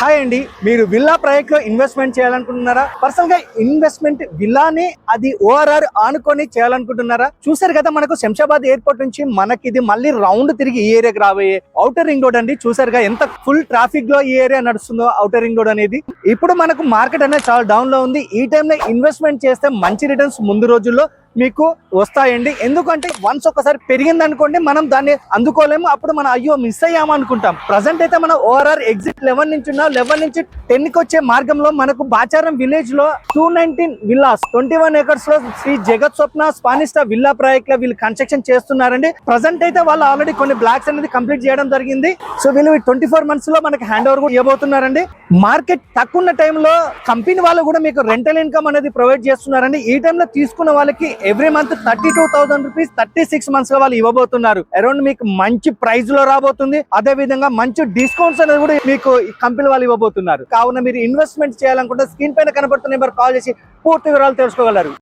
Hi అండి, మీరు villa project లో ఇన్వెస్ట్మెంట్ చేయాలనుకుంటున్నారా? పర్సనల్ గా ఇన్వెస్ట్మెంట్ విల్లాని అది ఓఆర్ఆర్ ఆనుకొని చేయాలనుకుంటున్నారా? చూసారు కదా, మనకు శంషాబాద్ ఎయిర్పోర్ట్ నుంచి మనకి ఇది మళ్ళీ రౌండ్ తిరిగి ఈ ఏరియాకి రాబోయే ఔటర్ రింగ్ రోడ్ అండి. చూసారుగా ఎంత ఫుల్ ట్రాఫిక్ లో ఈ ఏరియా నడుస్తుందో ఔటర్ రింగ్ రోడ్ అనేది. ఇప్పుడు మనకు మార్కెట్ అనేది చాలా డౌన్ లో ఉంది. ఈ టైంలో ఇన్వెస్ట్మెంట్ చేస్తే మంచి రిటర్న్స్ ముందు రోజుల్లో మీకు వస్తాయండి. ఎందుకంటే వన్స్ ఒకసారి పెరిగింది అనుకోండి, మనం దాన్ని అందుకోలేము. అప్పుడు మనం అయ్యో మిస్ అయ్యాము అనుకుంటాం. ప్రజెంట్ అయితే మన ఓఆర్ఆర్ ఎగ్జిట్ 11 నుంచి 11 నుంచి 10 కి వచ్చే మార్గంలో మనకు బాచారం విలేజ్ లో 219 విల్లాస్ 21 acres లో శ్రీ జగత్ స్వప్న స్పానిస్టా విల్లా ప్రాజెక్ట్ లో వీళ్ళు కన్స్ట్రక్షన్ చేస్తున్నారండి. ప్రజెంట్ అయితే వాళ్ళు ఆల్రెడీ కొన్ని బ్లాక్స్ అనేది కంప్లీట్ చేయడం జరిగింది. సో వీళ్ళు 24 months లో మనకి హ్యాండ్ ఓవర్ కూడా ఇవ్వబోతున్నారండి. మార్కెట్ తక్కువ ఉన్న టైంలో కంపెనీ వాళ్ళు కూడా మీకు రెంటల్ ఇన్కమ్ అనేది ప్రొవైడ్ చేస్తున్నారండి. ఈ టైంలో తీసుకున్న వాళ్ళకి ఎవ్రీ మంత్ 32,000 రూపీస్ 36 months గా వాళ్ళు ఇవ్వబోతున్నారు. అరౌండ్ మీకు మంచి ప్రైస్ లో రాబోతుంది. అదే విధంగా మంచి డిస్కౌంట్స్ అనేది కూడా మీకు ఈ కంపెనీ వాళ్ళు ఇవ్వబోతున్నారు. కావున మీరు ఇన్వెస్ట్మెంట్ చేయాలనుకుంటే స్క్రీన్ పైన కనబడుతున్న నెంబర్ కాల్ చేసి పూర్తి వివరాలు తెలుసుకోగలరు.